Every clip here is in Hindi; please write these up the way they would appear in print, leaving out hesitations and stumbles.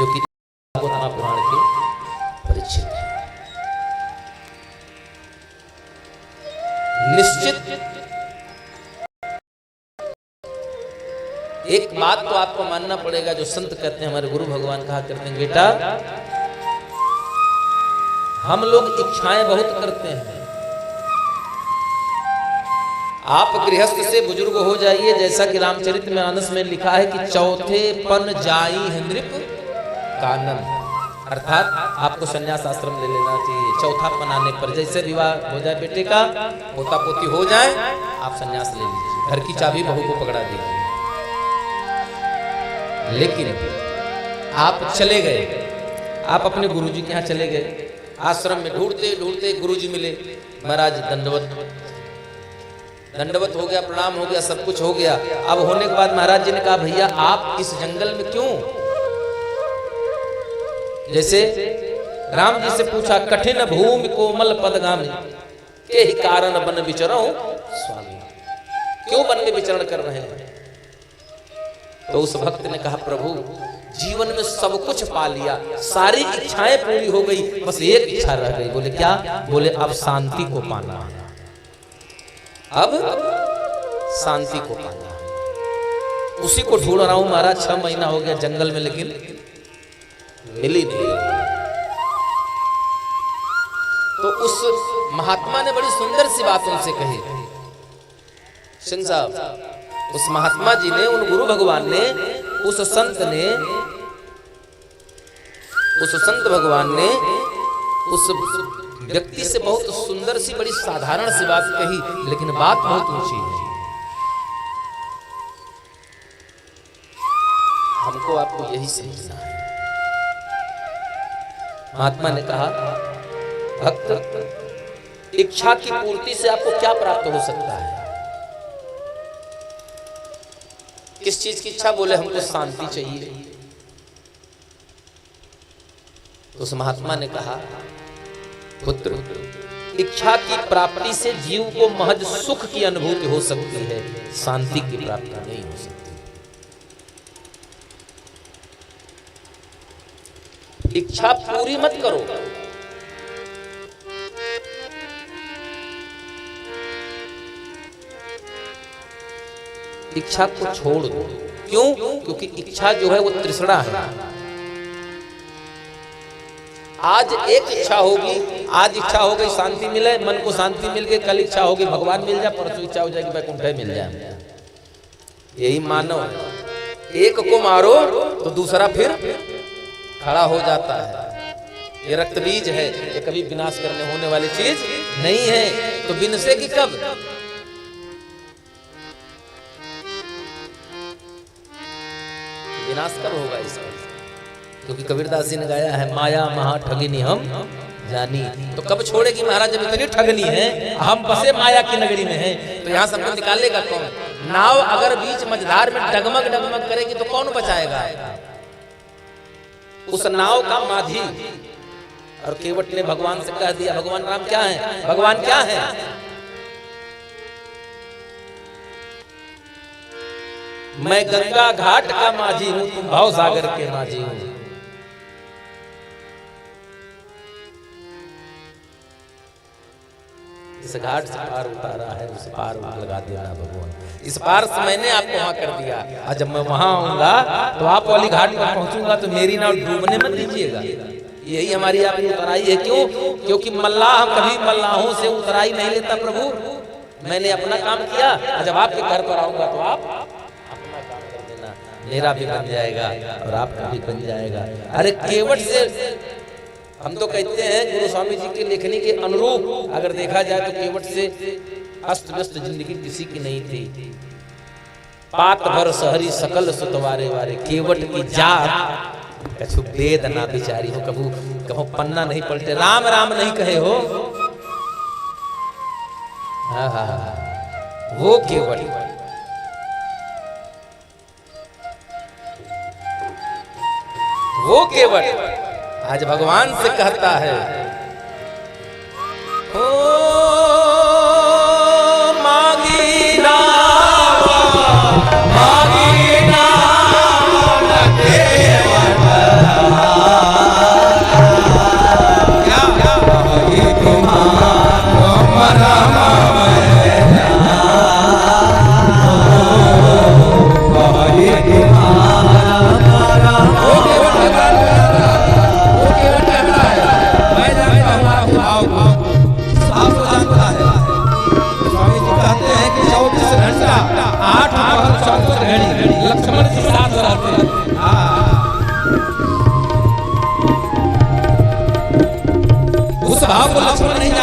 जो कि पुराण के परिचित है। निश्चित एक बात तो आपको मानना पड़ेगा, जो संत कहते हैं, हमारे गुरु भगवान कहा करते हैं, बेटा हम लोग इच्छाएं बहुत करते हैं। आप गृहस्थ से बुजुर्ग हो जाइए, जैसा कि रामचरित में मानस में लिखा है कि चौथे पन जाई है नृप कानन, अर्थात आपको संन्यास आश्रम ले लेना चाहिए। चौथा पन आने पर, जैसे विवाह हो जाए बेटे का, पोता पोती हो जाए, आप संन्यास ले लीजिए, घर की चाबी बहू को पकड़ा दीजिए। लेकिन आप चले गए, आप अपने गुरुजी के यहाँ चले गए, आश्रम में ढूंढते ढूंढते गुरुजी मिले, महाराज दंडवत हो गया, प्रणाम हो गया, सब कुछ हो गया। अब होने के बाद महाराज जी ने कहा, भैया आप इस जंगल में क्यों? जैसे राम जी से पूछा, कठिन भूमि कोमल पदगामी के ही कारण वन विचरो स्वामी, क्यों वन में विचरण कर रहे हैं? तो उस भक्त ने कहा, प्रभु जीवन में सब कुछ पा लिया, सारी इच्छाएं पूरी हो गई, बस एक इच्छा रह गई। बोले क्या? बोले अब शांति को पाना, अब शांति को पाना। उसी को ढूंढ रहा हूं महाराज, 6 महीना हो गया जंगल में, लेकिन मिली नहीं। तो उस महात्मा ने बड़ी सुंदर सी बात उनसे कही। सिंह साहब, उस महात्मा जी ने, उन गुरु भगवान ने, उस संत भगवान ने उस व्यक्ति से बहुत सुंदर सी, बड़ी साधारण सी बात कही, लेकिन बात बहुत ऊंची है। हमको आपको यही समझना है। महात्मा ने कहा, भक्त, इच्छा की पूर्ति से आपको क्या प्राप्त हो सकता है? किस चीज की इच्छा? बोले हमको शांति चाहिए। तो उस महात्मा ने कहा, पुत्र, इच्छा की प्राप्ति से जीव को महज सुख की अनुभूति हो सकती है, शांति की प्राप्ति नहीं हो सकती। इच्छा पूरी मत करो, इच्छा को छोड़ दो। क्यों? क्योंकि इच्छा जो है वो तृष्णा है। आज एक इच्छा होगी, आज इच्छा हो गई शांति मिले, मन को शांति मिल गई, कल इच्छा होगी भगवान मिल जाए, परसों इच्छा हो जाएगी वैकुंठ मिल जाए। यही मानव, एक को मारो तो दूसरा फिर खड़ा हो जाता है। ये रक्त बीज है, ये कभी विनाश करने होने वाली चीज नहीं है। तो विनशेगी कब? विनाश कब होगा इसका? क्योंकि कबीरदास जी ने गाया है, माया महा ठगिनी हम जानी। तो कब छोड़ेगी महाराज? जब इतनी ठगनी है, हम बसे माया की नगरी में हैं, तो यहाँ सबको निकालेगा कौन? नाव अगर बीच मझधार में डगमग डगमग करेगी तो कौन बचाएगा? उस नाव का माझी। और केवट ने भगवान से कह दिया, भगवान राम क्या है? भगवान क्या है? मैं गंगा घाट का माझी हूं, तुम भाव सागर के माझी हूं। इस घाट से पार उतारा है, उस पार लगा देना भगवान। इस पार से मैंने आपको वहां कर दिया, और जब मैं वहां आऊंगा तो आप वाली घाट पर पहुंचूंगा तो मेरी नाव डूबने मत दीजिएगा। यही हमारी आपकी उतराई है। क्यों? क्योंकि मल्लाह कभी मल्लाहों से उतराई नहीं लेता। प्रभु मैंने अपना काम किया, और जब आपके घर पर आऊंगा तो आप अपना काम कर देना, मेरा भी बन जाएगा और आपका भी बन जाएगा। अरे केवट से हम तो कहते हैं, गुरु स्वामी जी के लेखनी के अनुरूप अगर देखा जाए तो केवट से अस्त व्यस्त जिंदगी किसी की नहीं थी। पात भर सहरी सकल सुतवारे वारे, केवट की जात कछु वेद ना बिचारी हो। कभू पन्ना नहीं पलटे, राम राम नहीं कहे हो। वो केवट, वो केवट आज भगवान से कहता है, ओ मागी नाम, मागी नाम केवट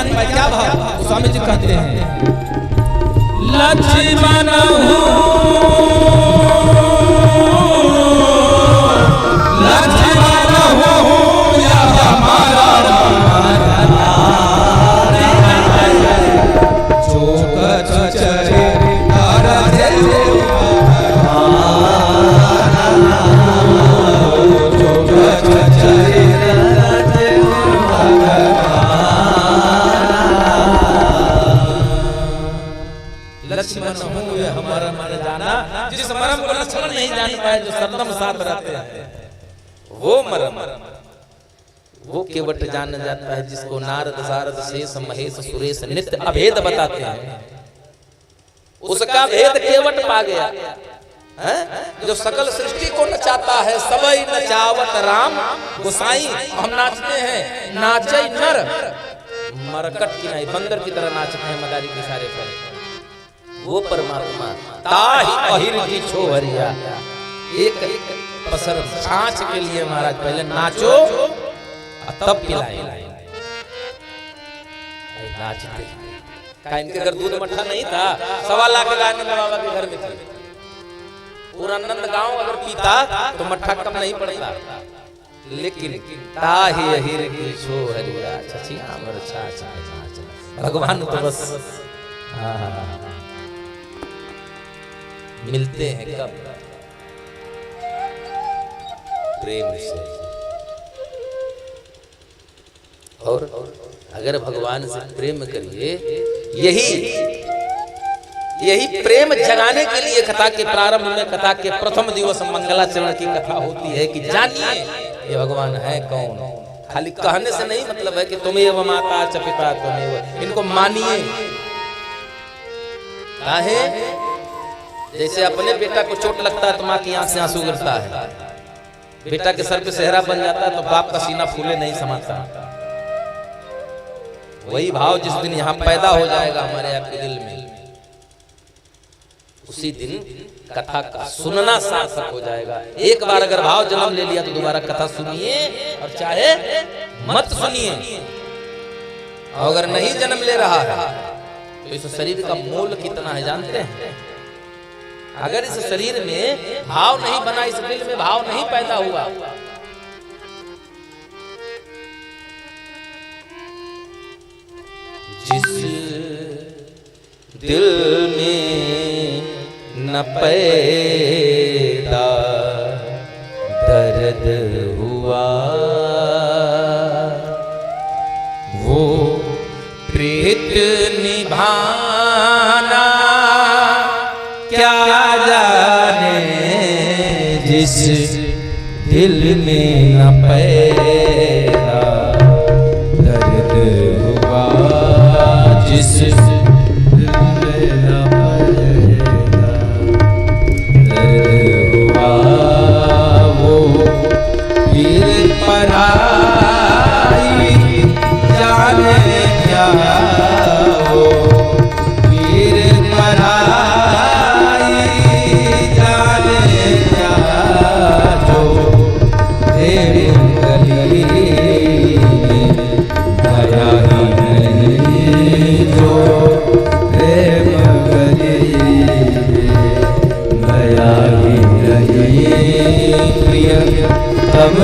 जान पाए। क्या भाव स्वामी जी कहते हैं, लक्ष्मण हमारा माने जाना, जिस मरम को लक्ष्मण नहीं जान पाए, जो सरदम साथ रहते हैं, वो मरम वो केवट जान जाता है, जिसको नारद सारद शेष महेश सुरेश नित्य अभेद बताते हैं। उसका भेद केवट पा गया है, जो सकल सृष्टि को नचाता है। सबई नचावत राम गोसाई, हम नाचते हैं, नाचे नर मरकट की नहीं, बंदर की तरह नाचते हैं मदारी के सारे पर। वो परमात्मा ताहि अहिर की छोहरिया, एक पसर छाछ के लिए महाराज पहले नाचो तब पिलाए। नाचते का इनके घर दूध मट्ठा नहीं था, 1.25 लाख गाय नंद बाबा के घर में थी। पूरा नंद गांव अगर पीता तो मट्ठा कम नहीं पड़ता, लेकिन ताहि अहिर की छोहरिया छछिया अमर छाछ नाच। भगवान तो बस मिलते हैं कब? प्रेम से। और अगर भगवान से प्रेम करिए, यही प्रेम जगाने के लिए कथा के प्रारंभ में, कथा के प्रथम दिवस मंगलाचरण की कथा होती है कि जानिए ये भगवान है कौन। खाली कहने से नहीं मतलब है कि तुमेव माता च पिता तुमेव, इनको मानिए। काहे? जैसे अपने बेटा को चोट लगता है तो माँ की आंख से आंसू गिरता है, बेटा के सर पे सेहरा बन जाता है तो बाप का सीना फूले नहीं समाता। वही भाव जिस दिन यहाँ पैदा हो जाएगा हमारे आपके दिल में, उसी दिन कथा का सुनना सार्थक हो जाएगा। एक बार अगर भाव जन्म ले लिया तो दोबारा कथा सुनिए, और चाहे मत सुनिए। अगर नहीं जन्म ले रहा है तो इस शरीर का मोल कितना है जानते हैं? अगर इस शरीर में भाव नहीं बना, इस दिल में भाव नहीं पैदा हुआ, जिस दिल में न पैदा दर्द हुआ, वो प्रीत निभाना क्या जाने। जिस दिल में न पैदा दर्द हुआ, जिस दिल में न पैदा दर्द हुआ, वो पीर पराई जाने क्या, वो पीर पराई जाने क्या, जो तेरे गली में आया ही नहीं, जो प्रेम गली में आया ही नहीं। प्रिय तब